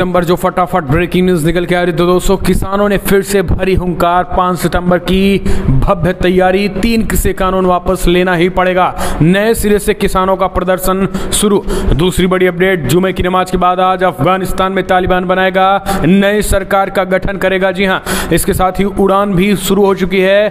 सितंबर जो फटाफट breaking news निकल के आ रही। तो दोस्तों किसानों ने फिर से भरी हुंकार। 5 सितंबर की भव्य तैयारी। 3 कृषि कानून वापस लेना ही पड़ेगा। नए सिरे से किसानों का प्रदर्शन शुरू। दूसरी बड़ी अपडेट, जुमे की नमाज के बाद आज अफगानिस्तान में तालिबान बनाएगा नई सरकार का गठन करेगा। जी हां, इसके साथ ही उड़ान भी शुरू हो चुकी है।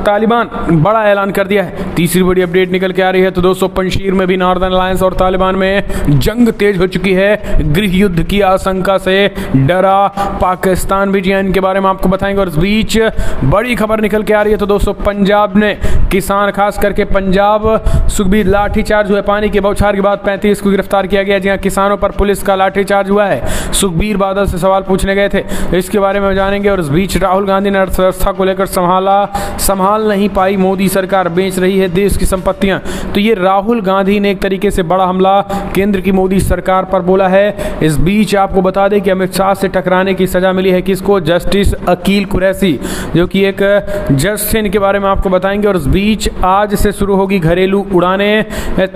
तालिबान बड़ा ऐलान कर दिया है। तीसरी बड़ी अपडेट निकल के आ रही है। तो दोस्तों पंजशीर में भी नॉर्दर्न अलायंस और तालिबान में जंग तेज हो चुकी है। गृह युद्ध की आशंका से डरा पाकिस्तान भी। जी हां, इनके बारे में आपको बताएंगे। और इस बीच बड़ी खबर निकल के आ रही है। तो दोस्तों पंजाब ने किसान, खास करके पंजाब सुखबीर लाठीचार्ज हुआ। पानी के बौछार के बाद 35 को गिरफ्तार किया गया। जी हां, किसानों पर पुलिस का लाठीचार्ज हुआ है। सुखबीर बादल से सवाल पूछने गए थे, इसके बारे में जानेंगे। और इस बीच राहुल गांधी ने अर्थव्यवस्था को लेकर संभाल नहीं पाई मोदी सरकार, बेच रही है देश की संपत्तियां। तो ये राहुल गांधी ने एक तरीके से बड़ा हमला केंद्र की मोदी सरकार पर बोला है। इस बीच आपको बता दें कि अमित शाह से टकराने की सजा मिली है। किसको? जस्टिस अकील कुरैशी, जो कि एक जज थे। इनके बारे में आपको बताएंगे। और इस बीच आज से शुरू होगी घरेलू उड़ानें।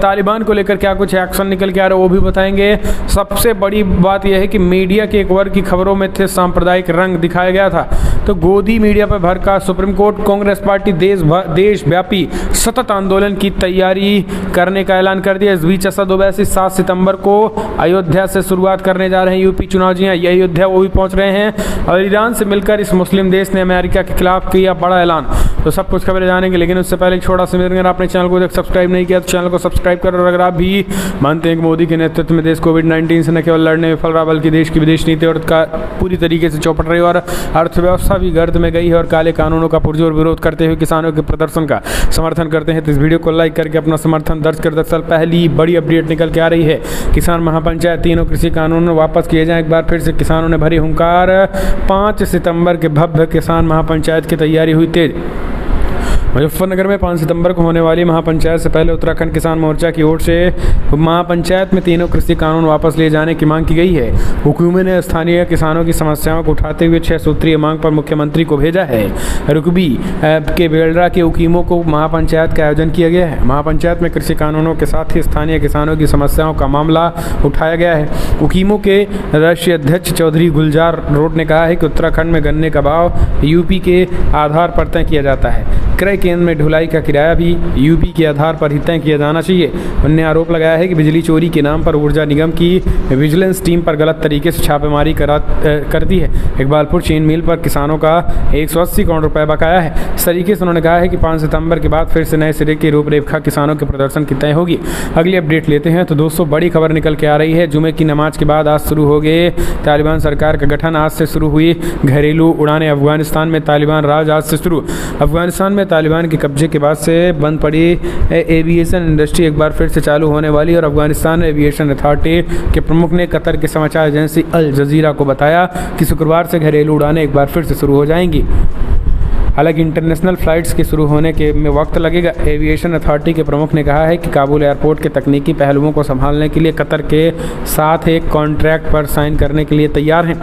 तालिबान को लेकर क्या कुछ एक्शन निकल के आ रहा है वो भी बताएंगे। सबसे बड़ी बात यह है कि मीडिया के एक वर्ग की खबरों में थे सांप्रदायिक रंग दिखाया गया था। तो गोदी मीडिया पर भड़का सुप्रीम कोर्ट। कांग्रेस पार्टी देशव्यापी सतत आंदोलन की तैयारी करने का ऐलान कर दिया। इस बीच असद ओवैसी 7 सितंबर को अयोध्या से शुरुआत करने जा रहे हैं यूपी चुनाव। जी हां, ये अयोध्या वो भी पहुंच रहे हैं। और ईरान से मिलकर इस मुस्लिम देश ने अमेरिका के खिलाफ किया बड़ा ऐलान। तो सब कुछ खबरें जानेंगे, लेकिन उससे पहले एक छोटा सा अगर आपने चैनल को सब्सक्राइब नहीं किया तो चैनल को सब्सक्राइब करो। और अगर आप भी मानते हैं कि मोदी के नेतृत्व में देश कोविड-19 से न केवल लड़ने में विफल रहा बल्कि देश की विदेश नीति और का पूरी तरीके से चौपट रही और अर्थव्यवस्था भी गर्द में गई है और काले कानूनों का पुरजोर विरोध करते हुए किसानों के प्रदर्शन का समर्थन करते हैं, तो इस वीडियो को लाइक करके अपना समर्थन दर्ज कर। दरअसल पहली बड़ी अपडेट निकल के आ रही है। किसान महापंचायत, तीनों कृषि कानून वापस किए जाएं। एक बार फिर से किसानों ने भरी हुंकार। 5 सितंबर के भव्य किसान महापंचायत की तैयारी हुई तेज। मुजफ्फरनगर में 5 सितंबर को होने वाली महापंचायत से पहले उत्तराखंड किसान मोर्चा की ओर से महापंचायत में तीनों कृषि कानून वापस लिए जाने की मांग की गई है। हुकूमत ने स्थानीय किसानों की समस्याओं को उठाते हुए 6 सूत्रीय मांग पर मुख्यमंत्री को भेजा है। रुकबी के बेलडा के उकीमों को महापंचायत का आयोजन किया गया है। महापंचायत में कृषि कानूनों के साथ ही स्थानीय किसानों की समस्याओं का मामला उठाया गया है। उकीमों के राष्ट्रीय अध्यक्ष चौधरी गुलजार रोड ने कहा है कि उत्तराखंड में गन्ने का भाव यूपी के आधार पर तय किया जाता है। क्रय केंद्र में ढुलाई का किराया भी यूपी के आधार पर ही तय किया जाना चाहिए। उन्होंने आरोप लगाया है कि बिजली चोरी के नाम पर ऊर्जा निगम की विजिलेंस टीम पर गलत तरीके से छापेमारी करती है। इकबालपुर चीन मिल पर किसानों का 180 करोड़ रुपए बकाया है। इस तरीके से उन्होंने कहा है कि 5 सितंबर के बाद फिर से नए सिरे की रूपरेखा किसानों के प्रदर्शन की तय होगी। अगली अपडेट लेते हैं। तो दोस्तों बड़ी खबर निकल के आ रही है। जुमे की नमाज के बाद आज शुरू हो गए तालिबान सरकार का गठन। आज से शुरू हुई घरेलू उड़ानें। अफगानिस्तान में तालिबान राज आज से शुरू। अफगानिस्तान में तालिबान के कब्जे के बाद से बंद पड़ी एविएशन इंडस्ट्री एक बार फिर से चालू होने वाली। और अफगानिस्तान एविएशन अथॉरिटी के प्रमुख ने कतर के समाचार एजेंसी अल जजीरा को बताया कि शुक्रवार से घरेलू उड़ानें एक बार फिर से शुरू हो जाएंगी। हालांकि इंटरनेशनल फ्लाइट्स के शुरू होने के में वक्त लगेगा। एविएशन अथॉरिटी के प्रमुख ने कहा है कि काबुल एयरपोर्ट के तकनीकी पहलुओं को संभालने के लिए कतर के साथ एक कॉन्ट्रैक्ट पर साइन करने के लिए तैयार हैं।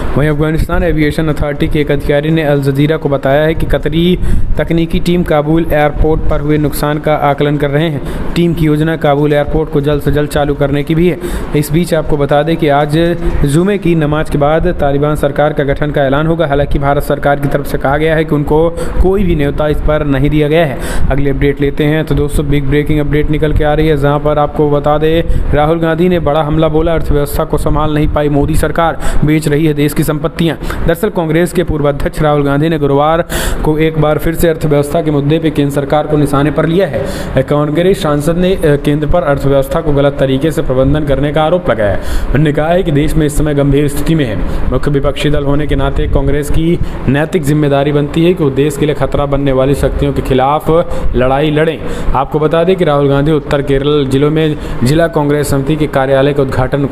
वहीं अफगानिस्तान एविएशन अथॉरिटी के एक अधिकारी ने अल जजीरा को बताया है कि कतरी तकनीकी टीम काबुल एयरपोर्ट पर हुए नुकसान का आकलन कर रहे हैं। टीम की योजना काबुल एयरपोर्ट को जल्द से जल्द चालू करने की भी है। इस बीच आपको बता दें कि आज जुमे की नमाज के बाद तालिबान सरकार का गठन का ऐलान होगा। हालांकि भारत सरकार की तरफ से कहा गया है कि उनको कोई भी न्योता इस पर नहीं दिया गया है। अगली अपडेट लेते हैं। तो दोस्तों बिग ब्रेकिंग अपडेट निकल के आ रही है, जहाँ पर आपको बता दें राहुल गांधी ने बड़ा हमला बोला। अर्थव्यवस्था को संभाल नहीं पाई मोदी सरकार, बेच रही है देश की संपत्तियां। दरअसल कांग्रेस के पूर्व अध्यक्ष राहुल गांधी ने गुरुवार को एक बार फिर से अर्थव्यवस्था के मुद्दे पर केंद्र सरकार को निशाने पर लिया है। कांग्रेस सांसद ने केंद्र पर अर्थव्यवस्था को गलत तरीके से प्रबंधन करने का आरोप लगाया है। उन्होंने कहा है कि देश में इस समय गंभीर स्थिति में है। मुख्य विपक्षी दल होने के नाते कांग्रेस की नैतिक जिम्मेदारी बनती है कि वो देश के लिए खतरा बनने वाली शक्तियों के खिलाफ लड़ाई लड़ें। आपको बता दें कि राहुल गांधी उत्तर केरल जिलों में जिला कांग्रेस समिति के कार्यालय के उद्घाटन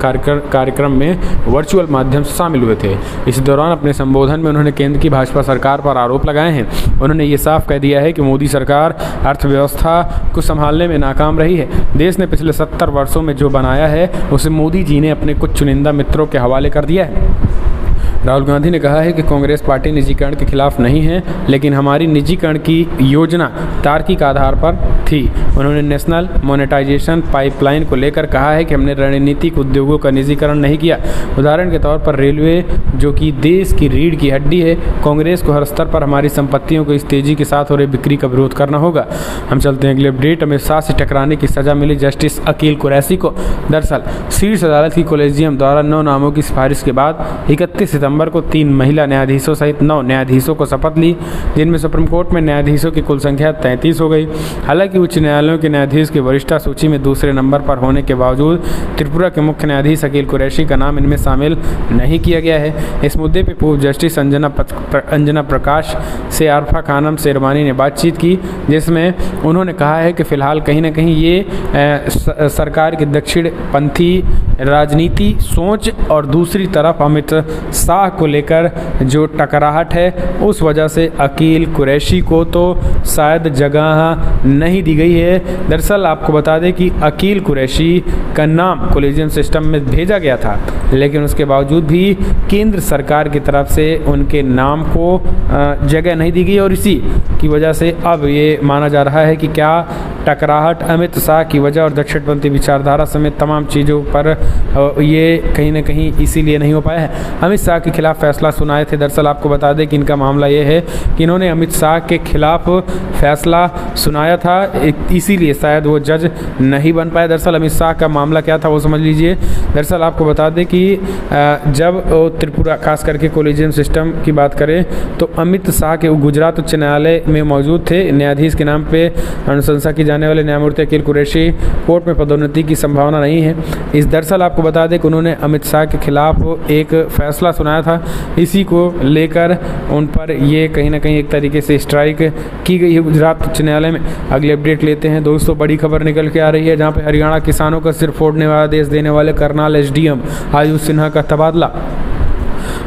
कार्यक्रम में वर्चुअल माध्यम से शामिल हुए थे। इस दौरान अपने संबोधन में उन्होंने केंद्र की भाजपा सरकार पर आरोप लगाए हैं। उन्होंने ये साफ कह दिया है कि मोदी सरकार अर्थव्यवस्था को संभालने में नाकाम रही है। देश ने पिछले 70 वर्षों में जो बनाया है उसे मोदी जी ने अपने कुछ चुनिंदा मित्रों के हवाले कर दिया है। राहुल गांधी ने कहा है कि कांग्रेस पार्टी निजीकरण के खिलाफ नहीं है, लेकिन हमारी निजीकरण की योजना तार्किक आधार पर थी। उन्होंने नेशनल मोनेटाइजेशन पाइपलाइन को लेकर कहा है कि हमने रणनीतिक उद्योगों का निजीकरण नहीं किया। उदाहरण के तौर पर रेलवे, जो कि देश की रीढ़ की हड्डी है। कांग्रेस को हर स्तर पर हमारी संपत्तियों को इस तेजी के साथ हो रही बिक्री का विरोध करना होगा। हम चलते हैं अगले अपडेट। अमित शाह से टकराने की सजा मिली जस्टिस अकील कुरैशी को। दरअसल शीर्ष अदालत की कोलेजियम द्वारा 9 नामों की सिफारिश के बाद 31 सितंबर को 3 महिला न्यायाधीशों सहित 9 न्यायाधीशों को शपथ ली, जिनमें सुप्रीम कोर्ट में न्यायाधीशों की कुल संख्या 33 हो गई। हालांकि उच्च न्यायालयों के न्यायाधीश की वरिष्ठता सूची में दूसरे नंबर पर होने के बावजूद त्रिपुरा के मुख्य न्यायाधीश अकील कुरैशी का नाम इनमें शामिल नहीं किया गया है। इस मुद्दे पर पूर्व जस्टिस अंजना प्रकाश से आरफा खानम शेरवानी ने बातचीत की, जिसमें उन्होंने कहा है कि फिलहाल कहीं ना कहीं ये सरकार की दक्षिण पंथी राजनीति सोच और दूसरी तरफ अमित शाह को लेकर जो टकराहट है, उस वजह से अकील कुरैशी को तो शायद जगह नहीं दी गई है। दरअसल आपको बता दें कि अकील कुरैशी का नाम कोलेजियम सिस्टम में भेजा गया था, लेकिन उसके बावजूद भी केंद्र सरकार की तरफ से उनके नाम को जगह नहीं दी गई और इसी की वजह से अब ये माना जा रहा है कि क्या टकराहट अमित शाह की वजह और दक्षिणपंथी विचारधारा समेत तमाम चीज़ों पर ये कहीं ना कहीं इसीलिए नहीं हो पाया है। अमित शाह के खिलाफ फैसला सुनाए थे। दरअसल आपको बता दें कि इनका मामला ये है कि इन्होंने अमित शाह के खिलाफ फैसला सुनाया था, इसीलिए शायद वो जज नहीं बन पाए। दरअसल अमित शाह का मामला क्या था वो समझ लीजिए। दरअसल आपको बता दें कि जब त्रिपुरा खास करके कोलेजियम सिस्टम की बात करें तो अमित शाह के गुजरात उच्च न्यायालय में मौजूद थे। न्यायाधीश के नाम पे अनुशंसा की जाने वाले न्यायमूर्ति अकील कुरैशी कोर्ट में पदोन्नति की संभावना नहीं है। इस दरअसल आपको बता दें कि उन्होंने अमित शाह के खिलाफ एक फैसला सुनाया था, इसी को लेकर उन पर ये कहीं ना कहीं एक तरीके से स्ट्राइक की गई है गुजरात उच्च न्यायालय में। अगले अपडेट लेते हैं दोस्तों। बड़ी खबर निकल के आ रही है, जहाँ पे हरियाणा किसानों का सिर फोड़ने वाला आदेश देने वाले करनाल एसडीएम आयुष सिन्हा का तबादला।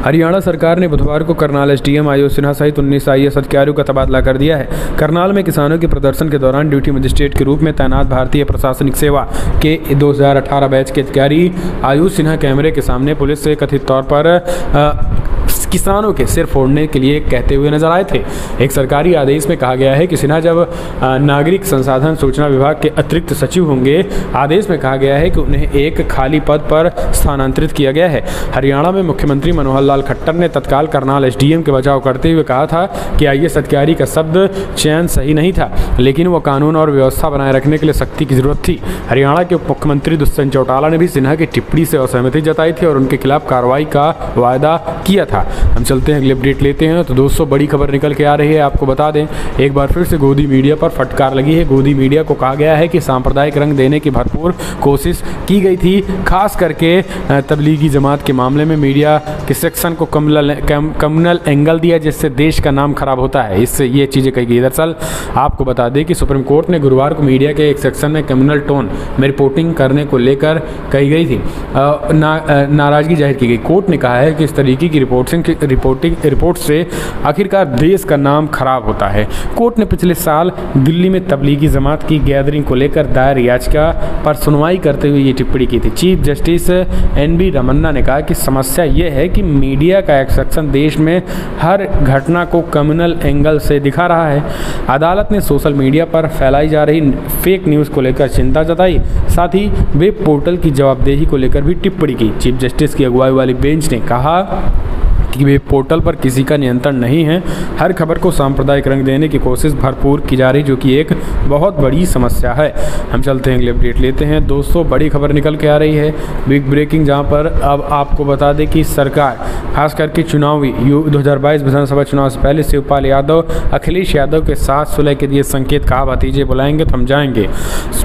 हरियाणा सरकार ने बुधवार को करनाल एसडीएम आयुष सिन्हा सहित 19 आईएएस अधिकारियों का तबादला कर दिया है। करनाल में किसानों के प्रदर्शन के दौरान ड्यूटी मजिस्ट्रेट के रूप में तैनात भारतीय प्रशासनिक सेवा के 2018 बैच के अधिकारी आयुष सिन्हा कैमरे के सामने पुलिस से कथित तौर पर किसानों के सिर फोड़ने के लिए कहते हुए नजर आए थे। एक सरकारी आदेश में कहा गया है कि सिन्हा जब नागरिक संसाधन सूचना विभाग के अतिरिक्त सचिव होंगे, आदेश में कहा गया है कि उन्हें एक खाली पद पर स्थानांतरित किया गया है। हरियाणा में मुख्यमंत्री मनोहर लाल खट्टर ने तत्काल करनाल एसडीएम के बचाव करते हुए कहा था कि आईएएस अधिकारी का शब्द चयन सही नहीं था, लेकिन वो कानून और व्यवस्था बनाए रखने के लिए सख्ती की जरूरत थी। हरियाणा के उप मुख्यमंत्री दुष्यंत चौटाला ने भी सिन्हा की टिप्पणी से असहमति जताई थी और उनके खिलाफ कार्रवाई का वायदा किया था। हम चलते हैं अगले अपडेट लेते हैं। तो दोस्तों बड़ी खबर निकल के आ रही है, आपको बता दें एक बार फिर से गोदी मीडिया पर फटकार लगी है। गोदी मीडिया को कहा गया है कि सांप्रदायिक रंग देने की भरपूर कोशिश की गई थी, खास करके तबलीगी जमात के मामले में मीडिया के सेक्शन को कम्युनल एंगल दिया, जिससे देश का नाम खराब होता है। इससे ये चीज़ें कही गई। दरअसल आपको बता दें कि सुप्रीम कोर्ट ने गुरुवार को मीडिया के एक सेक्शन में कम्युनल टोन में रिपोर्टिंग करने को लेकर कही गई थी नाराजगी जाहिर की गई। कोर्ट ने कहा है कि इस तरीके की रिपोर्ट से आखिरकार देश का नाम खराब होता है। कोर्ट ने पिछले साल दिल्ली में तबलीगी जमात की गैदरिंग को लेकर दायर याचिका पर सुनवाई करते हुए ये टिप्पणी की थी। चीफ जस्टिस एनबी रमन्ना ने कहा कि समस्या ये है कि मीडिया का एक सेक्शन देश में हर घटना को कम्युनल एंगल से दिखा रहा है। अदालत ने सोशल मीडिया पर फैलाई जा रही फेक न्यूज़ को लेकर चिंता जताई, साथ ही वेब पोर्टल की जवाबदेही को लेकर भी टिप्पणी की। चीफ जस्टिस की अगुवाई वाली बेंच ने कहा कि वेब पोर्टल पर किसी का नियंत्रण नहीं है, हर खबर को सांप्रदायिक रंग देने की कोशिश भरपूर की जा रही, जो कि एक बहुत बड़ी समस्या है। हम चलते हैं अगले अपडेट लेते हैं दोस्तों। बड़ी खबर निकल के आ रही है, बिग ब्रेकिंग, जहां पर अब आपको बता दें कि सरकार खास करके चुनावी 2022 विधानसभा चुनाव से पहले शिवपाल यादव अखिलेश यादव के साथ सुलह के दिए संकेत, कहा भतीजे बुलाएंगे तो हम जाएंगे।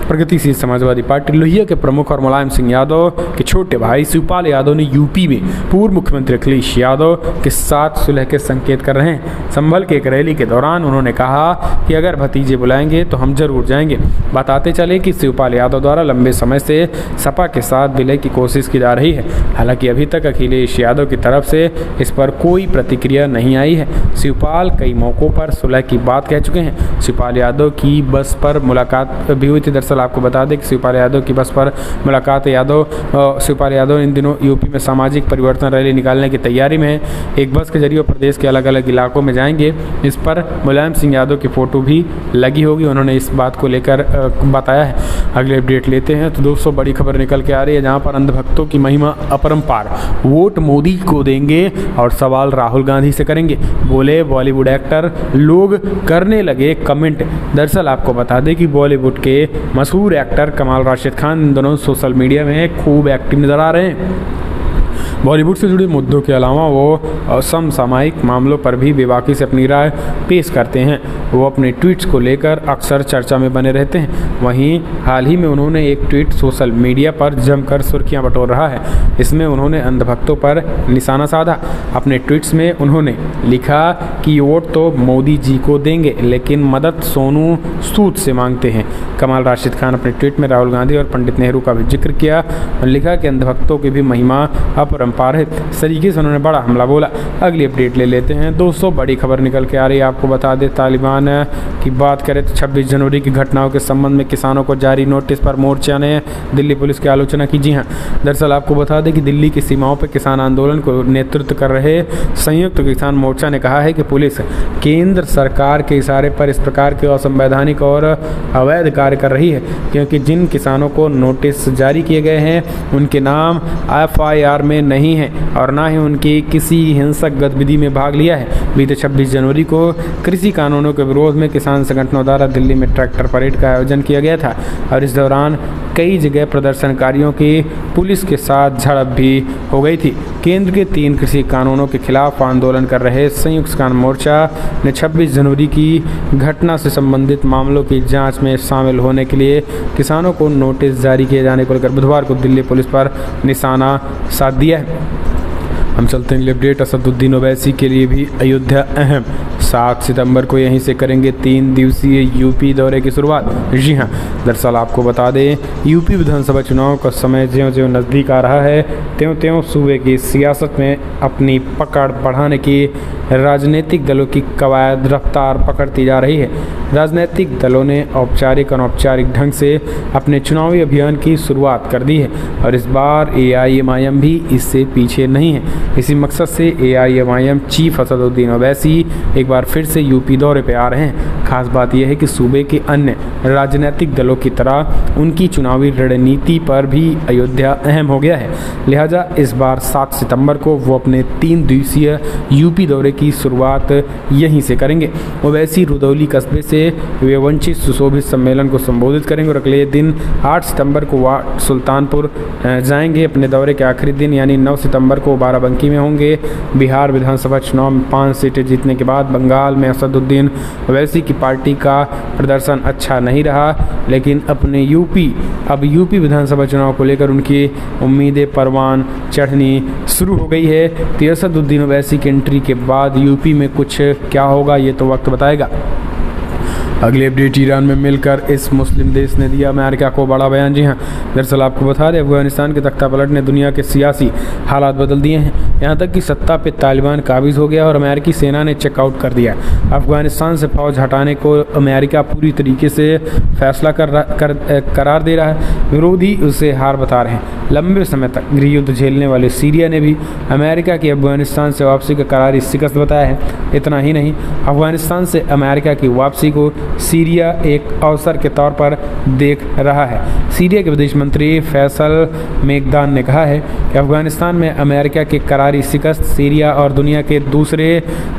प्रगतिशील समाजवादी पार्टी लोहिया के प्रमुख और मुलायम सिंह यादव के छोटे भाई शिवपाल यादव ने यूपी में पूर्व मुख्यमंत्री अखिलेश यादव के साथ सुलह के संकेत कर रहे हैं। संभल के एक रैली के दौरान उन्होंने कहा कि अगर भतीजे बुलाएंगे तो हम जरूर जाएंगे। बताते चले कि शिवपाल यादव द्वारा लंबे समय से सपा के साथ विलय की कोशिश की जा रही है। हालांकि अभी तक अखिलेश यादव की तरफ से इस पर कोई प्रतिक्रिया नहीं आई है। शिवपाल कई मौकों पर सुलह की बात कह चुके हैं। शिवपाल यादव की बस पर मुलाकात भी हुई थी। दरअसल आपको बता दें कि शिवपाल यादव की बस पर मुलाकात यादव शिवपाल यादव इन दिनों यूपी में सामाजिक परिवर्तन रैली निकालने की तैयारी में है। एक बस के जरिए प्रदेश के अलग अलग इलाकों में जाएंगे। इस पर मुलायम सिंह यादव की फ़ोटो भी लगी होगी। उन्होंने इस बात को लेकर बताया है। अगले अपडेट लेते हैं तो दोस्तों बड़ी खबर निकल के आ रही है, जहां पर अंधभक्तों की महिमा अपरंपार, वोट मोदी को देंगे और सवाल राहुल गांधी से करेंगे, बोले बॉलीवुड एक्टर। लोग करने लगे कमेंट। दरअसल आपको बता दें कि बॉलीवुड के मशहूर एक्टर कमाल राशिद खान इन दोनों सोशल मीडिया में खूब एक्टिव नजर आ रहे हैं। बॉलीवुड से जुड़े मुद्दों के अलावा वो समसामयिक मामलों पर भी बेबाकी से अपनी राय पेश करते हैं। वो अपने ट्वीट्स को लेकर अक्सर चर्चा में बने रहते हैं। वहीं हाल ही में उन्होंने एक ट्वीट सोशल मीडिया पर जमकर सुर्खियां बटोर रहा है। इसमें उन्होंने अंधभक्तों पर निशाना साधा। अपने ट्वीट्स में उन्होंने लिखा कि वोट तो मोदी जी को देंगे, लेकिन मदद सोनू सूद से मांगते हैं। कमाल राशिद खान अपने ट्वीट में राहुल गांधी और पंडित नेहरू का भी जिक्र किया और लिखा कि अंधभक्तों की भी महिमा अपरंपार है। इस तरीके से उन्होंने बड़ा हमला बोला। अगली अपडेट ले लेते हैं दोस्तों, बड़ी खबर निकल के आ रही है। आपको बता दें, तालिबान की बात करें तो 26 जनवरी की घटनाओं के संबंध में किसानों को जारी नोटिस पर मोर्चा ने दिल्ली पुलिस की आलोचना की। जी हाँ, दरअसल आपको बता दें कि दिल्ली की सीमाओं पर किसान आंदोलन को नेतृत्व कर रहे संयुक्त किसान मोर्चा ने कहा है कि पुलिस केंद्र सरकार के इशारे पर इस प्रकार के असंवैधानिक और अवैध कार्य कर रही है, क्योंकि जिन किसानों को नोटिस जारी किए गए हैं उनके नाम FIR में नहीं है और ना ही उनकी किसी हिंसक गतिविधि में भाग लिया है। बीते 26 जनवरी को कृषि कानूनों के विरोध में किसान संगठनों द्वारा दिल्ली में ट्रैक्टर परेड का आयोजन किया गया था और इस दौरान कई जगह प्रदर्शनकारियों की पुलिस के साथ झड़प भी हो गई थी। केंद्र के 3 कृषि कानूनों के खिलाफ आंदोलन कर रहे संयुक्त किसान मोर्चा ने 26 जनवरी की घटना से संबंधित मामलों की जांच में शामिल होने के लिए किसानों को नोटिस जारी किए जाने को लेकर बुधवार को दिल्ली पुलिस पर निशाना साध दिया है। हम चलते हैं अगले अपडेट। असदुद्दीन ओवैसी के लिए भी अयोध्या अहम। 7 सितंबर को यहीं से करेंगे 3 दिवसीय यूपी दौरे की शुरुआत। जी हाँ, दरअसल आपको बता दें, यूपी विधानसभा चुनाव का समय ज्यों-ज्यों नज़दीक आ रहा है त्यों-त्यों सूबे की सियासत में अपनी पकड़ बढ़ाने की राजनीतिक दलों की कवायद रफ्तार पकड़ती जा रही है। राजनीतिक दलों ने औपचारिक और अनौपचारिक ढंग से अपने चुनावी अभियान की शुरुआत कर दी है और इस बार AIMIM भी इससे पीछे नहीं है। इसी मकसद से AIMIM चीफ असदुद्दीन ओवैसी एक बार फिर से यूपी दौरे पर आ रहे हैं। खास बात यह है कि सूबे के अन्य राजनीतिक दलों की तरह उनकी चुनावी रणनीति पर भी अयोध्या अहम हो गया है। लिहाजा इस बार 7 सितंबर को वो अपने 3 दिवसीय यूपी दौरे की शुरुआत यहीं से करेंगे। ओवैसी रुदौली कस्बे से वे वंचित सुशोभित सम्मेलन को संबोधित करेंगे और अगले दिन 8 सितंबर को वार्ड सुल्तानपुर जाएंगे। अपने दौरे के आखिरी दिन यानी 9 सितंबर को बाराबंकी में होंगे। बिहार विधानसभा चुनाव में 5 सीटें जीतने के बाद बंगाल में असदुद्दीन ओवैसी की पार्टी का प्रदर्शन अच्छा नहीं रहा, लेकिन अपने यूपी विधानसभा चुनाव को लेकर उनकी उम्मीदें परवान चढ़नी शुरू हो गई है। तो असदुद्दीन ओवैसी की एंट्री के बाद यूपी में कुछ क्या होगा ये तो वक्त बताएगा। अगले अपडेट, ईरान में मिलकर इस मुस्लिम देश ने दिया अमेरिका को बड़ा बयान। जी हाँ, दरअसल आपको बता दें, अफगानिस्तान के तख्ता पलट ने दुनिया के सियासी हालात बदल दिए हैं। यहाँ तक कि सत्ता पे तालिबान काबिज हो गया और अमेरिकी सेना ने चेकआउट कर दिया। अफगानिस्तान से फौज हटाने को अमेरिका पूरी तरीके से फैसला करार दे रहा है। विरोधी उसे हार बता रहे हैं। लंबे समय तक गृह युद्ध झेलने वाले सीरिया ने भी अमेरिका की अफगानिस्तान से वापसी का करारी शिकस्त बताया है। इतना ही नहीं, अफगानिस्तान से अमेरिका की वापसी को सीरिया एक अवसर के तौर पर देख रहा है। सीरिया के विदेश मंत्री फैसल मेगदान ने कहा है कि अफगानिस्तान में अमेरिका की करारी शिकस्त सीरिया और दुनिया के दूसरे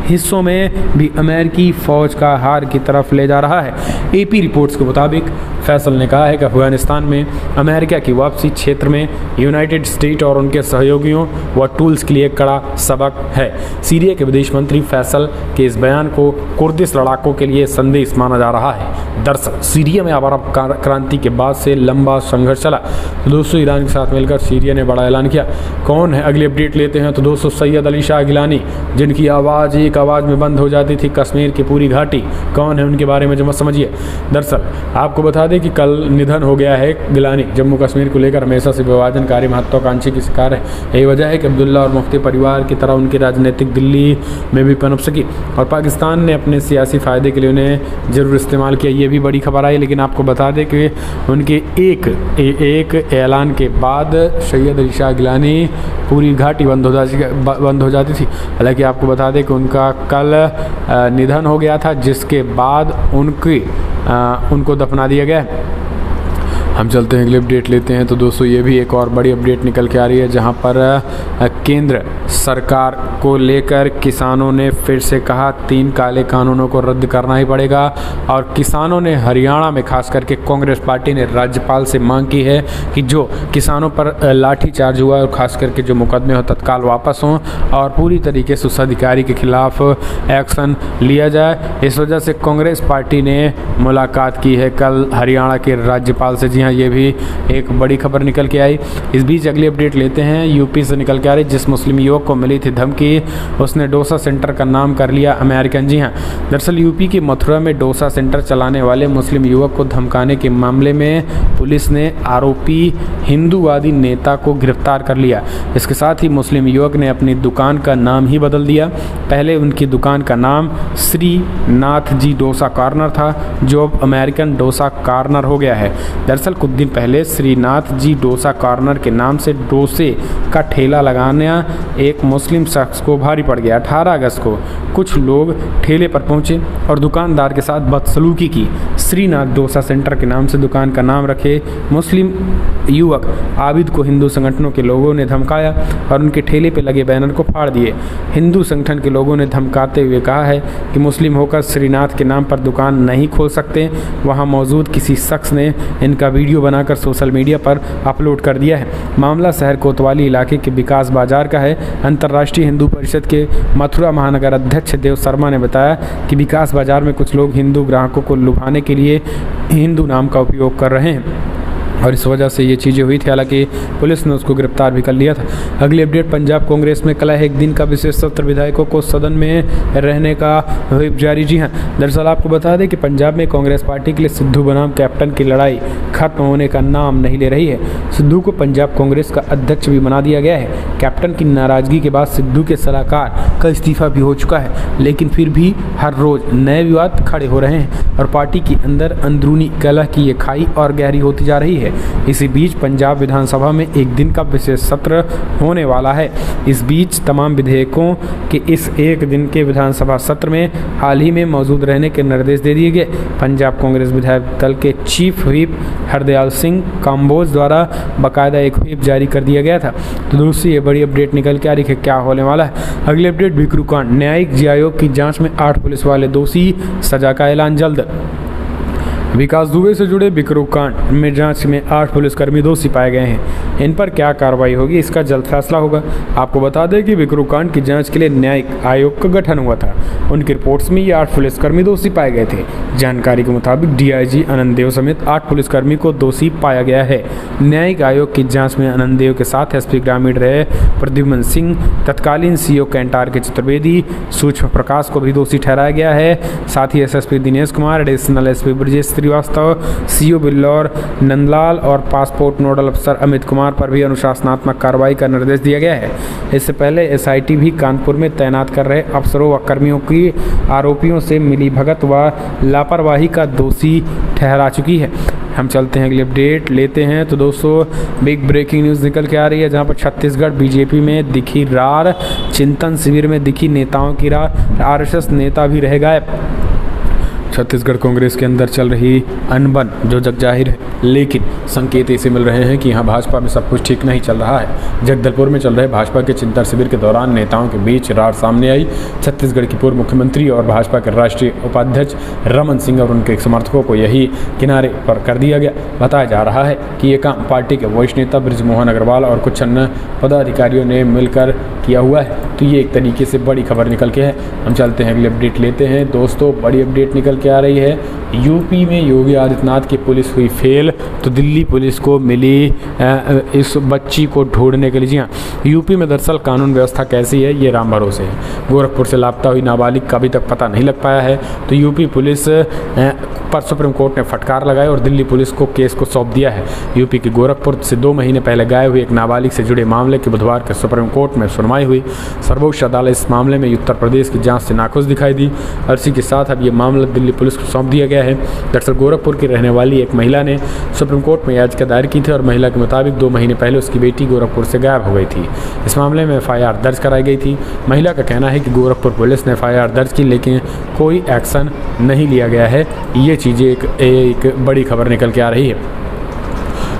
हिस्सों में भी अमेरिकी फौज का हार की तरफ ले जा रहा है। AP रिपोर्ट्स के मुताबिक फैसल ने कहा है कि अफगानिस्तान में अमेरिका की वापसी क्षेत्र में यूनाइटेड स्टेट और उनके सहयोगियों व टूल्स के लिए कड़ा सबक है। सीरिया के विदेश मंत्री फैसल के इस बयान को कुर्दिश लड़ाकों के लिए संदेश माना जा रहा है। दरअसल सीरिया में अरब क्रांति के बाद से लंबा संघर्ष चला। दोस्तों, ईरान के साथ मिलकर सीरिया ने बड़ा ऐलान किया। कौन है, अगली अपडेट लेते हैं। तो दोस्तों, सैयद अली शाह गिलानी, जिनकी आवाज़ एक आवाज़ में बंद हो जाती थी कश्मीर की पूरी घाटी, कौन है उनके बारे में जो मत समझिए। दरअसल आपको बता दें दें कि कल निधन हो गया है गिलानी। जम्मू कश्मीर को लेकर हमेशा से विभाजनकारी महत्वाकांक्षी की शिकार है। यही वजह है कि अब्दुल्ला और मुफ्ती परिवार की तरह उनकी राजनीतिक दिल्ली में भी पनप सकी और पाकिस्तान ने अपने सियासी फ़ायदे के लिए उन्हें ज़रूर इस्तेमाल किया। ये भी बड़ी खबर आई। लेकिन आपको बता दें कि उनके एक ऐलान के बाद सैयद अली शाह गिलानी पूरी घाटी बंद हो जाती थी। हालांकि आपको बता दें कि उनका कल निधन हो गया था, जिसके बाद उनको दफना दिया गया। हम चलते हैं अगले अपडेट लेते हैं। तो दोस्तों ये भी एक और बड़ी अपडेट निकल के आ रही है, जहां पर केंद्र सरकार को लेकर किसानों ने फिर से कहा 3 काले कानूनों को रद्द करना ही पड़ेगा। और किसानों ने हरियाणा में खास करके कांग्रेस पार्टी ने राज्यपाल से मांग की है कि जो किसानों पर लाठीचार्ज हुआ और खास करके जो मुकदमे हो तत्काल वापस हों और पूरी तरीके से उस अधिकारी के खिलाफ एक्शन लिया जाए। इस वजह से कांग्रेस पार्टी ने मुलाकात की है कल हरियाणा के राज्यपाल से। जी हाँ, ये भी एक बड़ी खबर निकल के आई। इस बीच अगली अपडेट लेते हैं। यूपी से निकल के आ रही, जिस मुस्लिम युवक को मिली थी धमकी उसने डोसा सेंटर का नाम कर लिया अमेरिकन। जी हाँ, दरअसल यूपी की मथुरा में डोसा सेंटर चलाने वाले मुस्लिम युवक को धमकाने के मामले में पुलिस ने आरोपी हिंदूवादी नेता को गिरफ्तार कर लिया। इसके साथ ही मुस्लिम युवक ने अपनी दुकान का नाम ही बदल दिया। पहले उनकी दुकान का नाम श्रीनाथ जी डोसा कॉर्नर था, जो अब अमेरिकन डोसा कॉर्नर हो गया है। दरअसल कुछ दिन पहले श्रीनाथ जी डोसा कॉर्नर के नाम से डोसे का ठेला लगाना एक मुस्लिम शख्स को भारी पड़ गया। 18 अगस्त को कुछ लोग ठेले पर पहुंचे और दुकानदार के साथ बदसलूकी की। श्रीनाथ डोसा सेंटर के नाम से दुकान का नाम रखे मुस्लिम युवक आबिद को हिंदू संगठनों के लोगों ने धमकाया और उनके ठेले पर लगे बैनर को फाड़ दिए। हिंदू संगठन के लोगों ने धमकाते हुए कहा है कि मुस्लिम होकर श्रीनाथ के नाम पर दुकान नहीं खोल सकते। वहां मौजूद किसी शख्स ने इनका वीडियो बनाकर सोशल मीडिया पर अपलोड कर दिया है। मामला शहर कोतवाली इलाके के विकास बाजार का है। अंतर्राष्ट्रीय हिंदू परिषद के मथुरा महानगर अध्यक्ष देव शर्मा ने बताया कि विकास बाजार में कुछ लोग हिंदू ग्राहकों को लुभाने के लिए हिंदू नाम का उपयोग कर रहे हैं और इस वजह से ये चीज़ें हुई थी। हालांकि पुलिस ने उसको गिरफ्तार भी कर लिया था। अगली अपडेट, पंजाब कांग्रेस में कल एक दिन का विशेष सत्र, विधायकों को सदन में रहने का व्हिप जारी। जी हाँ, दरअसल आपको बता दें कि पंजाब में कांग्रेस पार्टी के लिए सिद्धू बनाम कैप्टन की लड़ाई खत्म होने का नाम नहीं ले रही है। सिद्धू को पंजाब कांग्रेस का अध्यक्ष भी बना दिया गया है। कैप्टन की नाराजगी के बाद सिद्धू के सलाहकार का इस्तीफा भी हो चुका है, लेकिन फिर भी हर रोज नए विवाद खड़े हो रहे हैं और पार्टी के अंदर अंदरूनी कलह की ये खाई और गहरी होती जा रही है। इसी बीच पंजाब विधानसभा में एक दिन का विशेष सत्र होने वाला है। इस बीच तमाम विधेयकों के इस एक दिन के विधानसभा सत्र में हाल ही में मौजूद रहने के निर्देश दे दिए गए। पंजाब कांग्रेस विधायक दल के चीफ व्हिप हरदयाल सिंह काम्बोज द्वारा बाकायदा एक व्हिप जारी कर दिया गया था। तो दूसरी ये बड़ी अपडेट निकल के आ रही है, क्या होने वाला है। अगली अपडेट, बिकरू कांड, न्यायिक आयोग की जांच में 8 पुलिस वाले दोषी, सजा का ऐलान जल्द। विकास दुबे से जुड़े बिकरू कांड में जांच में 8 पुलिसकर्मी दोषी पाए गए हैं। इन पर क्या कार्रवाई होगी, इसका जल्द फैसला होगा। आपको बता दें कि बिकरू कांड की जांच के लिए न्यायिक आयोग का गठन हुआ था। उनकी रिपोर्ट्स में ये 8 पुलिसकर्मी दोषी पाए गए थे। जानकारी के मुताबिक डीआईजी आनंद देव समेत 8 पुलिसकर्मी को दोषी पाया गया है। न्यायिक आयोग की जाँच में आनंद देव के साथ एसपी ग्रामीण रहे प्रद्युम्न सिंह, तत्कालीन सीओ कैंटार के चतुर्वेदी, सूक्ष्म प्रकाश को भी दोषी ठहराया गया है। साथ ही SSP Dinesh Kumar, additional SP Brajesh Srivastava, CO Billaur Nandlal और पासपोर्ट नोडल अफसर अमित कुमार पर भी अनुशासनात्मक कार्रवाई का निर्देश दिया गया है। इससे पहले एसआईटी भी कानपुर में तैनात कर रहे अफसरों व कर्मियों की आरोपियों से मिलीभगत व लापरवाही का दोषी ठहरा चुकी है। हम चलते हैं अगली अपडेट लेते हैं। तो दोस्तों बिग ब्रेकिंग न्यूज़ निकल के आ रही है, जहां पर छत्तीसगढ़ बीजेपी में दिखी रार, चिंतन शिविर में दिखी नेताओं की रार, आरएसएस नेता भी रह गायब। छत्तीसगढ़ कांग्रेस के अंदर चल रही अनबन जो जग जाहिर है, लेकिन संकेत ऐसे मिल रहे हैं कि यहाँ भाजपा में सब कुछ ठीक नहीं चल रहा है। जगदलपुर में चल रहे भाजपा के चिंतन शिविर के दौरान नेताओं के बीच रार सामने आई। छत्तीसगढ़ की पूर्व मुख्यमंत्री और भाजपा के राष्ट्रीय उपाध्यक्ष रमन सिंह और उनके समर्थकों को यही किनारे पर कर दिया गया। बताया जा रहा है कि ये काम पार्टी के वरिष्ठ नेता बृजमोहन अग्रवाल और कुछ अन्य पदाधिकारियों ने मिलकर किया हुआ है। तो ये एक तरीके से बड़ी खबर निकल के है। हम चलते हैं अगली अपडेट लेते हैं। दोस्तों बड़ी अपडेट निकल के आ रही है, यूपी में योगी आदित्यनाथ की पुलिस हुई फेल, तो दिल्ली पुलिस को मिली इस बच्ची को ढूंढने के लिए। जी हाँ, यूपी में दरअसल कानून व्यवस्था कैसी है ये राम भरोसे है। गोरखपुर से लापता हुई नाबालिग का अभी तक पता नहीं लग पाया है। तो यूपी पुलिस पर सुप्रीम कोर्ट ने फटकार लगाई और दिल्ली पुलिस को केस को सौंप दिया है। यूपी के गोरखपुर से 2 महीने पहले गायब हुई एक नाबालिग से जुड़े मामले की बुधवार के सुप्रीम कोर्ट में सुनवाई हुई। सर्वोच्च अदालत इस मामले में उत्तर प्रदेश की जांच से नाखुश दिखाई दी और इसी के साथ अब ये मामला दिल्ली पुलिस को सौंप दिया गया है। दरअसल गोरखपुर की रहने वाली एक महिला ने सुप्रीम कोर्ट में याचिका दायर की थी और महिला के मुताबिक 2 महीने पहले उसकी बेटी गोरखपुर से गायब हो गई थी। इस मामले में FIR दर्ज कराई गई थी। महिला का कहना है कि गोरखपुर पुलिस ने FIR दर्ज की लेकिन कोई एक्शन नहीं लिया गया है। ये चीज़ें एक बड़ी खबर निकल के आ रही है।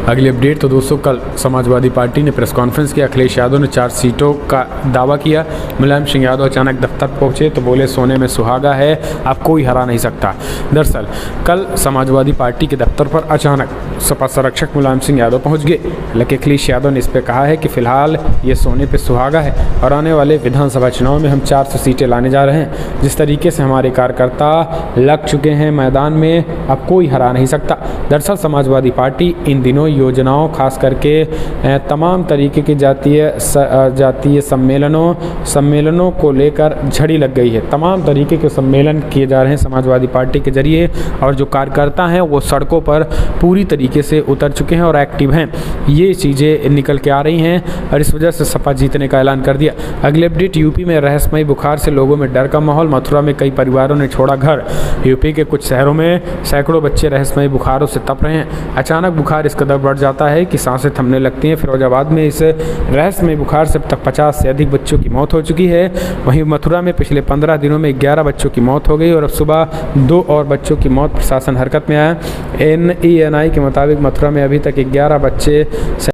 अगली अपडेट तो दोस्तों, कल समाजवादी पार्टी ने प्रेस कॉन्फ्रेंस किया। अखिलेश यादव ने 4 सीटों का दावा किया। मुलायम सिंह यादव अचानक दफ्तर पहुंचे तो बोले सोने में सुहागा है, अब कोई हरा नहीं सकता। दरअसल कल समाजवादी पार्टी के दफ्तर पर अचानक सपा संरक्षक मुलायम सिंह यादव पहुंच गए, लेकिन अखिलेश यादव ने इस पर कहा है कि फिलहाल ये सोने पे सुहागा है और आने वाले विधानसभा चुनाव में हम 400 सीटें लाने जा रहे हैं। जिस तरीके से हमारे कार्यकर्ता लग चुके हैं मैदान में, अब कोई हरा नहीं सकता। दरअसल समाजवादी पार्टी इन दिनों योजनाओं खास करके तमाम तरीके के जातीय सम्मेलनों को लेकर झड़ी लग गई है। तमाम तरीके के सम्मेलन किए जा रहे हैं समाजवादी पार्टी के जरिए और जो कार्यकर्ता हैं वो सड़कों पर पूरी तरीके से उतर चुके हैं और एक्टिव हैं। ये चीज़ें निकल के आ रही हैं और इस वजह से सपा जीतने का ऐलान कर दिया। अगले अपडेट, यूपी में रहस्यमयी बुखार से लोगों में डर का माहौल। मथुरा में कई परिवारों ने छोड़ा घर। यूपी के कुछ शहरों में सैकड़ों बच्चे रहस्यमयी बुखारों से तप रहे हैं। अचानक बुखार इस कदर बढ़ जाता है कि सांसें थमने लगती हैं। फिरोजाबाद में इस रहस्यमयी बुखार से अब तक 50 से अधिक बच्चों की मौत हो चुकी है। वहीं मथुरा में पिछले 15 दिनों में 11 बच्चों की मौत हो गई और अब सुबह 2 और बच्चों की मौत प्रशासन हरकत में आया। NENI के मुताबिक मथुरा में अभी तक 11 बच्चे